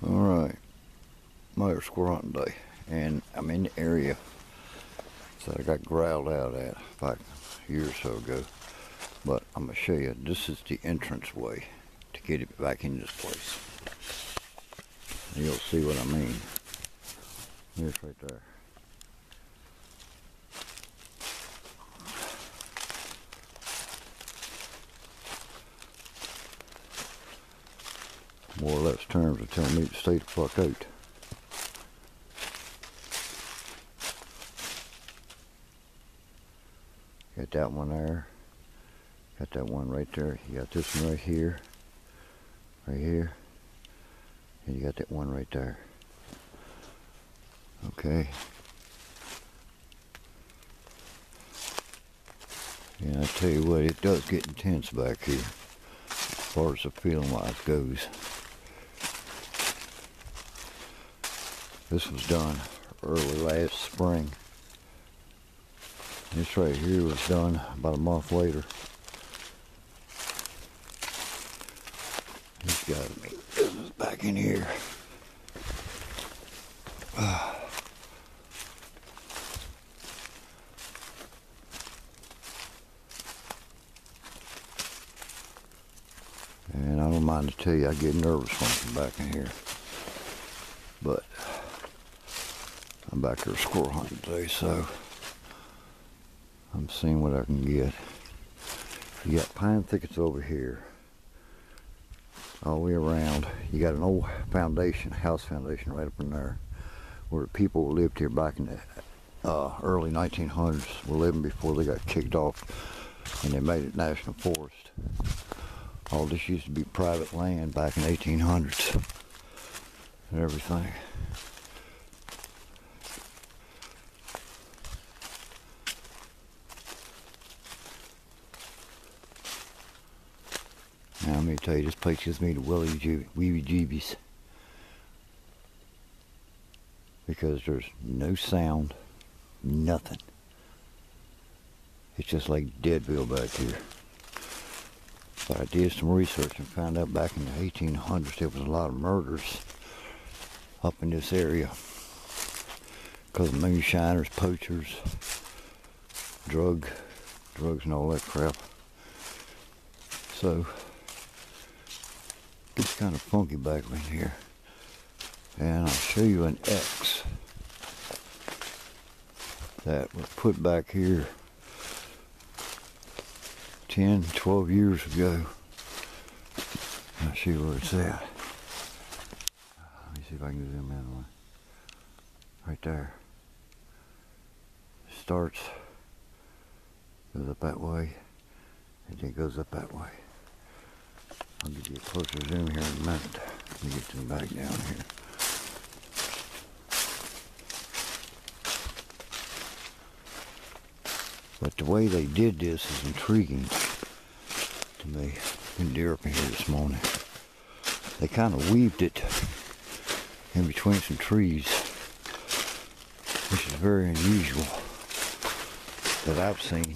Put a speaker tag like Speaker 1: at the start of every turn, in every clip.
Speaker 1: Alright, another squirrel hunting day, and I'm in the area that I got growled out at back a year or so ago. But I'm going to show you, this is the entrance way to get it back in this place. And you'll see what I mean. It's right there. More or less terms are telling me to stay the fuck out. Got that one there. Got that one right there. You got this one right here. Right here. And you got that one right there. Okay. And I tell you what, it does get intense back here as far as the feeling wise goes. This was done early last spring. This right here was done about a month later. He's got me business back in here. And I don't mind to tell you, I get nervous when I'm back in here. But I'm back here squirrel hunting today, so I'm seeing what I can get. You got pine thickets over here, all the way around. You got an old foundation, house foundation right up in there, where people who lived here back in the early 1900s were living before they got kicked off and they made it national forest. All this used to be private land back in the 1800s and everything. Now let me tell you, this place gives me the weebie-jeebies. Because there's no sound, nothing. It's just like Deadville back here. But I did some research and found out back in the 1800s there was a lot of murders up in this area. Because of moonshiners, poachers, drugs and all that crap. So it's kind of funky back in here. And I'll show you an X that was put back here 10, 12 years ago. I'll see where it's at. Let me see if I can zoom in on it. Right there. Starts, goes up that way, and then goes up that way. I'll give you a closer zoom here in a minute. Let me get them back down here. But the way they did this is intriguing to me. Been deer up in here this morning. They kind of weaved it in between some trees, which is very unusual that I've seen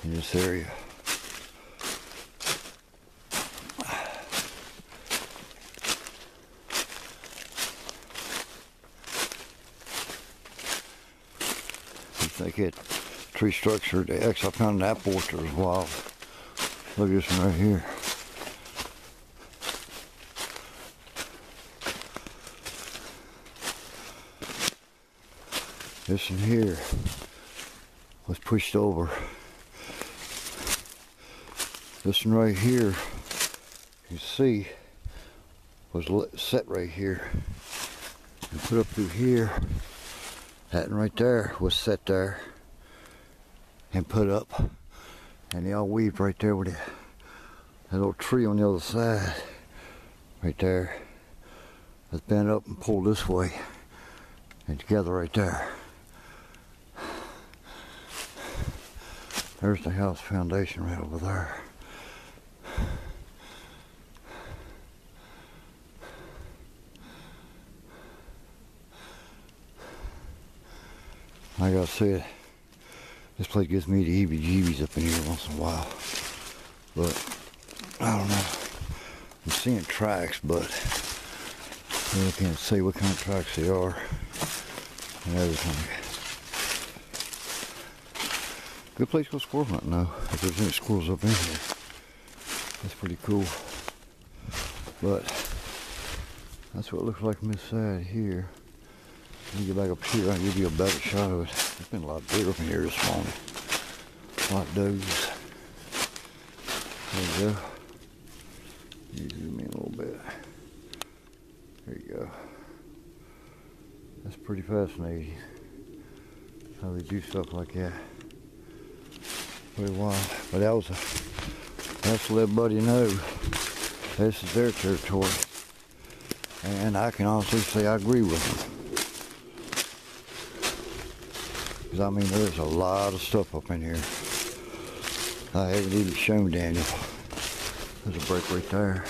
Speaker 1: in this area. Think it tree structure, the X I found in that orchard was wild. Look at this one right here. This one here was pushed over. This one right here, you see, was set right here and put up through here. That one right there was set there and put up, and they all weaved right there with that little tree on the other side right there. It's bent up and pulled this way and together right there. There's the house foundation right over there. Like I said, this place gives me the heebie-jeebies up in here once in a while. But, I don't know. I'm seeing tracks, but Really can't see what kind of tracks they are and everything. Good place to go squirrel hunting though, if there's any squirrels up in here. That's pretty cool. But that's what it looks like from this side here. Let me get back up here, I'll give you a better shot of it. There's been a lot of deer up in here this morning. A lot of does. There you go. You zoom in a little bit. There you go. That's pretty fascinating how they do stuff like that. Pretty wild. But that's to let Buddy know this is their territory. And I can honestly say I agree with them. Because I mean, there's a lot of stuff up in here. I haven't even shown Daniel. There's a break right there.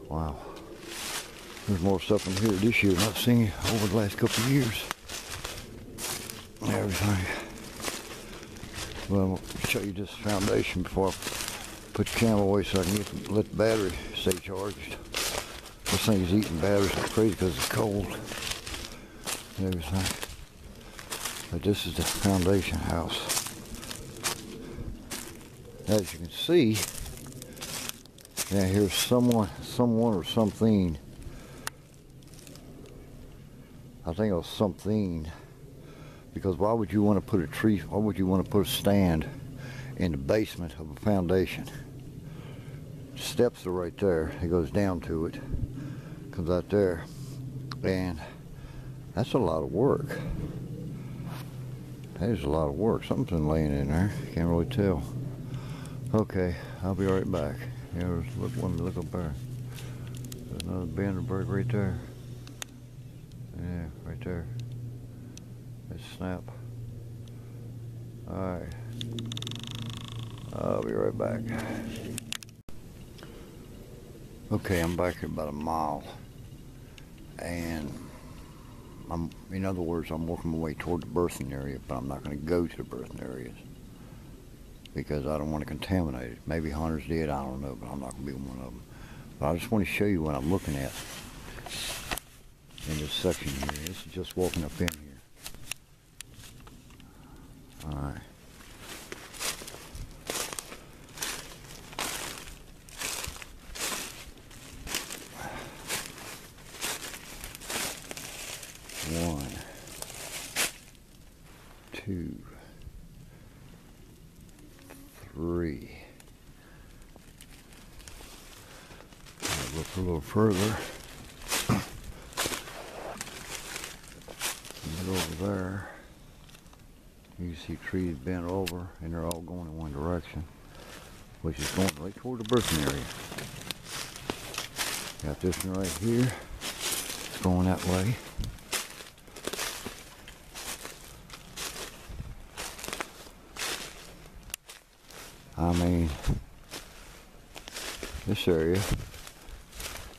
Speaker 1: Wow. There's more stuff in here this year than I've seen over the last couple of years. Everything. Well, I'll show you this foundation before I put the camera away so I can let the battery stay charged. This thing is eating batteries like crazy because it's cold and everything. But this is the foundation house. As you can see, now here's someone or something. I think it was something. Because why would you want to put a tree, why would you want to put a stand in the basement of a foundation? Steps are right there. It goes down to it. Comes out there. And that's a lot of work. That is a lot of work. Something's been laying in there. Can't really tell. Okay, I'll be right back. Yeah, look up there. There's another band of bird right there. Yeah, right there. Let's snap. Alright. I'll be right back. Okay, I'm back here about a mile. And in other words, I'm working my way toward the birthing area, but I'm not going to go to the birthing areas because I don't want to contaminate it. Maybe hunters did, I don't know, but I'm not going to be one of them. But I just want to show you what I'm looking at in this section here. This is just walking up in here. Alright. One, two, three. I'll look a little further. Get over there. You can see trees bent over and they're all going in one direction, which is going right toward the birthing area. Got this one right here. It's going that way. I mean, this area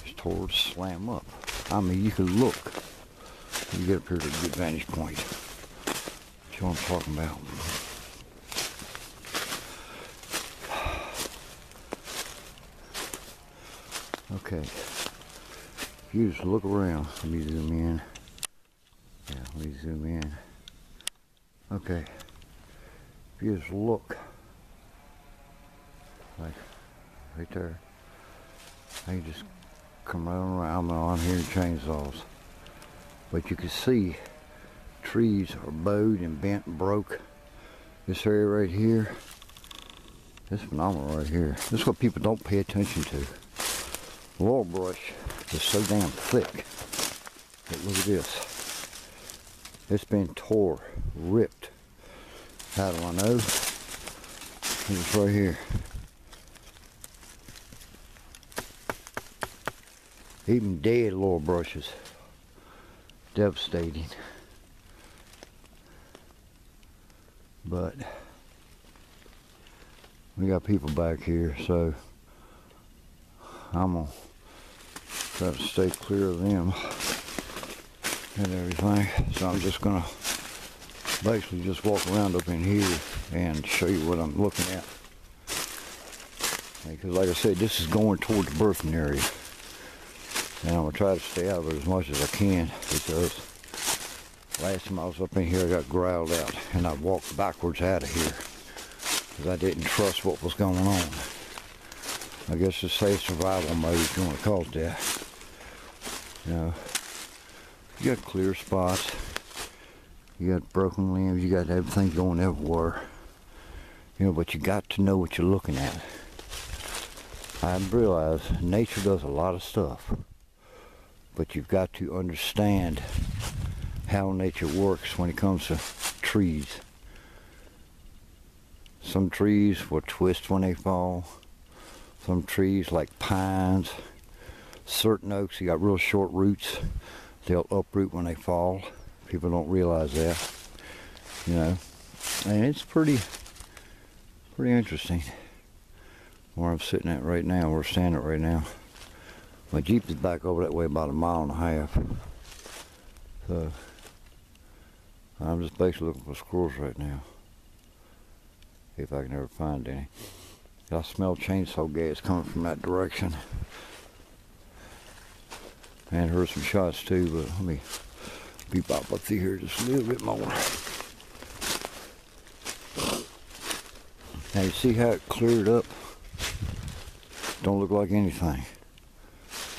Speaker 1: is towards slam up. I mean, you could look. You get up here to a good vantage point. That's what I'm talking about. Okay. If you just look around, let me zoom in. Yeah, let me zoom in. Okay. If you just look, like right there, I can just come right around. I'm hearing chainsaws, but you can see trees are bowed and bent and broke. This area right here, this phenomenal right here. This is what people don't pay attention to. Laurel brush is so damn thick. But look at this. It's been tore, ripped. How do I know? It's right here. Even dead laurel brushes. Devastating. But we got people back here, so I'm gonna try to stay clear of them and everything. So I'm just gonna basically just walk around up in here and show you what I'm looking at Because like I said, this is going toward the birthing area. And I'm going to try to stay out of it as much as I can, because last time I was up in here I got growled out and I walked backwards out of here because I didn't trust what was going on. I guess to say survival mode, if you want to call it that. You know, you got clear spots, you got broken limbs, you got everything going everywhere. You know, but you got to know what you're looking at. I realize nature does a lot of stuff, but you've got to understand how nature works when it comes to trees. Some trees will twist when they fall. Some trees like pines, certain oaks, you got real short roots. They'll uproot when they fall. People don't realize that, you know. And it's pretty interesting where I'm sitting at right now, where we're standing right now. My Jeep is back over that way about 1.5 miles. So I'm just basically looking for squirrels right now. If I can ever find any. I smell chainsaw gas coming from that direction. And heard some shots too, but let me beep up through here just a little bit more. Now you see how it cleared up? Don't look like anything.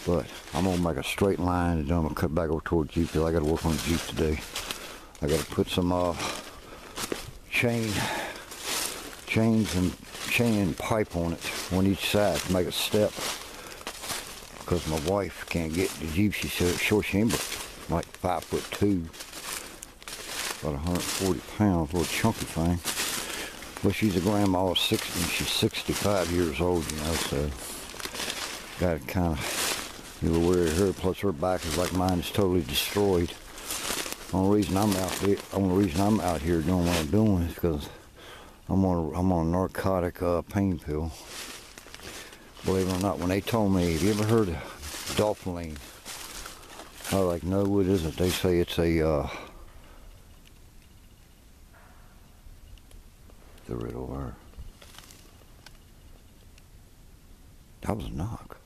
Speaker 1: But I'm gonna make a straight line and then I'm gonna cut back over toward Jeep because I gotta work on the Jeep today. I gotta put some chains and chain pipe on it on each side to make a step. Because my wife can't get the Jeep. She's short, she ain't but like 5'2", about 140 pounds, little chunky thing. But she's a grandma of 60, and she's 65 years old, you know, so got to kind of be aware of her. Plus her back is like mine, is totally destroyed. Only reason I'm out here doing what I'm doing is because I'm on a narcotic pain pill. Believe it or not, when they told me, have you ever heard of Dolphin? I was like, no, it isn't. They say it's a the riddle there. That was a knock.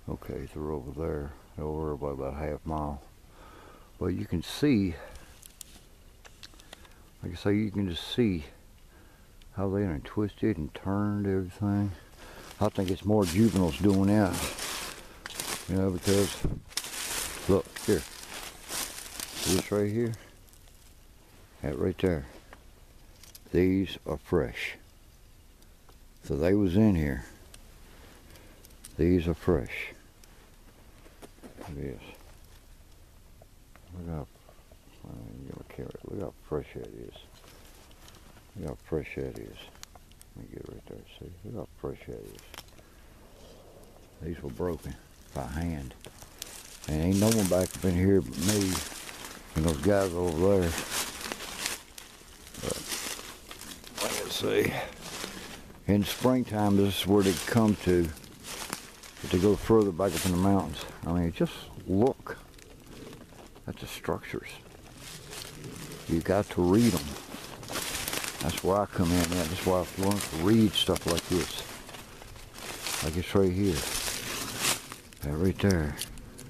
Speaker 1: Okay, they're over there, over by about 1/2 mile. But you can see, like I say, you can just see how they done twisted and turned everything. I think it's more juveniles doing that, you know, because look here, this right here, that right there, these are fresh. So they was in here. These are fresh. Yes. Look how, look how fresh that is. Look how fresh that is. Let me get right there, see? Look how fresh that is. These were broken by hand. And ain't no one back up in here but me and those guys over there. But, like I say, in the springtime, this is where they come to. But to go further back up in the mountains, I mean, just look at the structures. You got to read them. That's where I come in at. That's why I've learned to read stuff like this. Like it's right here. That right there.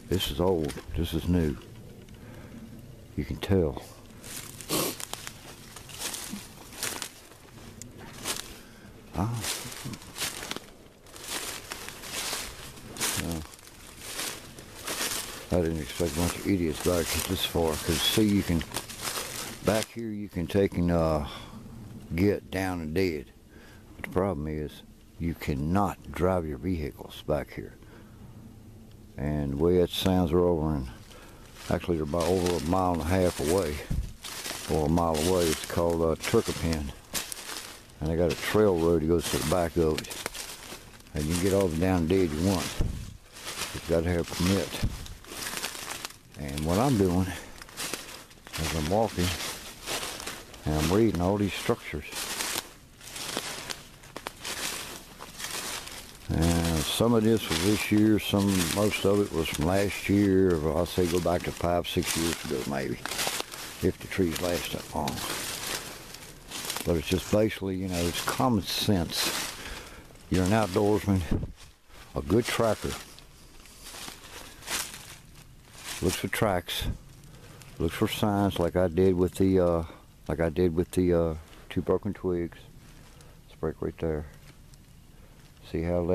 Speaker 1: This is old. This is new. You can tell. Ah. I didn't expect a bunch of idiots back this far, because see, you can, back here you can take and get down and dead. But the problem is, you cannot drive your vehicles back here. And the way it sounds, they're over in, actually they're about over 1.5 miles away, or 1 mile away. It's called Turkapin. And they got a trail road that goes to the back of it. And you can get all the down and dead you want. You've got to have a permit. And what I'm doing is I'm walking and I'm reading all these structures. And some of this was this year, most of it was from last year, or I'll say go back to 5-6 years ago maybe, if the trees last that long. But it's just basically, you know, it's common sense. You're an outdoorsman, a good tracker. Looks for tracks, looks for signs like I did with the two broken twigs. Let's break right there. See how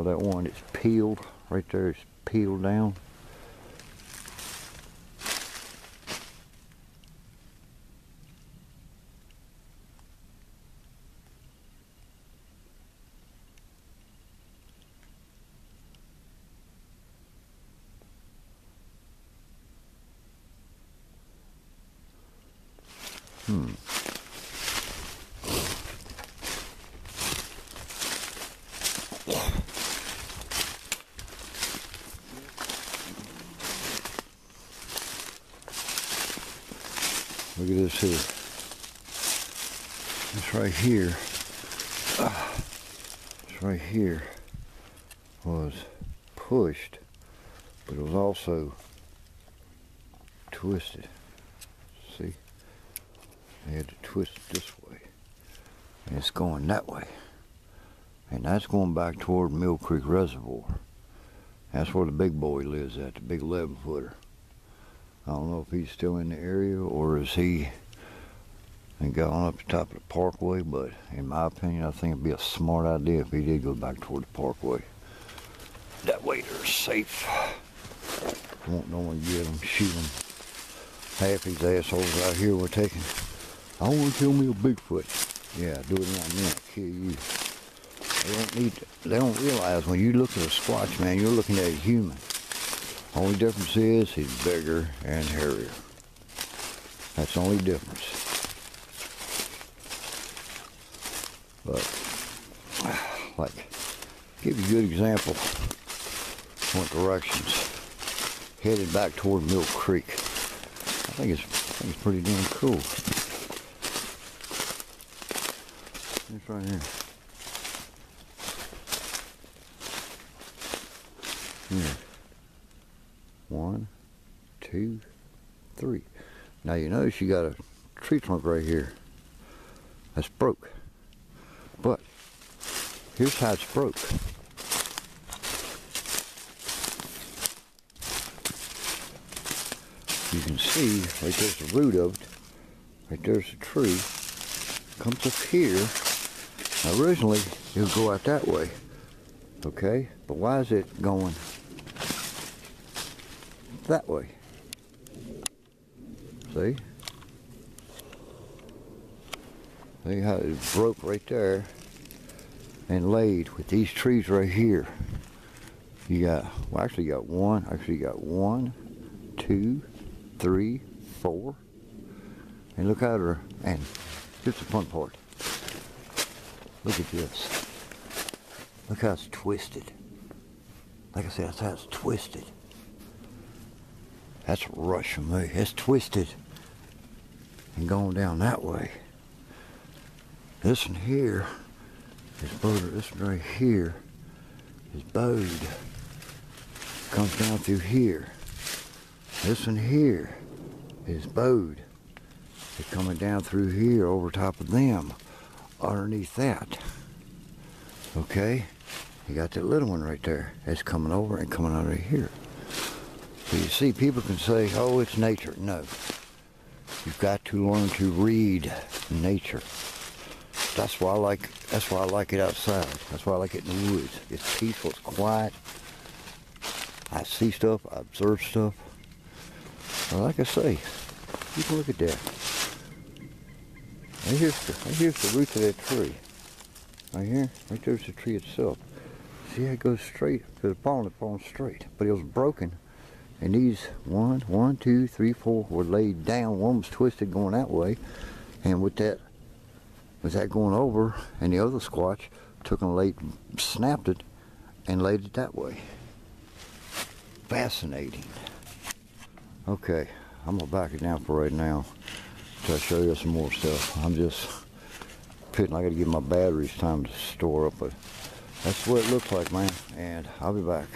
Speaker 1: that one, it's peeled right there, it's peeled down. Look at this here. This right here. This right here was pushed, but it was also twisted. See? They had to twist it this way. And it's going that way. And that's going back toward Mill Creek Reservoir. That's where the big boy lives at, the big 11-footer. I don't know if he's still in the area or is he and gone up the top of the parkway, but in my opinion, I think it'd be a smart idea if he did go back toward the parkway. That way they're safe. Won't no one get them, shoot them. Half these assholes out here were taking, I want to kill me a Bigfoot. Yeah, do it around me, I'll kill you. They don't realize when you look at a Squatch, man, you're looking at a human. Only difference is he's bigger and hairier. That's the only difference. But, like, give you a good example. What directions? Headed back toward Mill Creek. I think it's pretty damn cool. It's right here. Here. 1, 2, 3. Now you notice you got a tree trunk right here that's broke. But here's how it's broke. You can see right there's the root of it. Right there's the tree. Comes up here. Now originally it would go out that way. Okay? But why is it going that way? See? See how it broke right there and laid with these trees right here. You got, well actually you got one, 2, 3, 4. And look how they're, and here's the fun part. Look at this. Look how it's twisted. Like I said, that's how it's twisted. That's a rush for me. It's twisted and going down that way. This one here is bowed. This one right here is bowed. Comes down through here. This one here is bowed. It's coming down through here over top of them. Underneath that. Okay? You got that little one right there. It's coming over and coming under here. So you see, people can say, oh, it's nature. No. You've got to learn to read nature. That's why I like it outside. That's why I like it in the woods. It's peaceful, it's quiet. I see stuff, I observe stuff. Well, like I say, you can look at that. Right here's the root of that tree. Right here, right there's the tree itself. See how it goes straight? Because it's falling straight. But it was broken. And these 1, 2, 3, 4 were laid down. One was twisted going that way. And with that going over, and the other Squatch took and snapped it and laid it that way. Fascinating. Okay, I'm gonna back it down for right now till I show you some more stuff. I'm just pitting. I gotta give my batteries time to store up, but That's what it looks like, man. And I'll be back.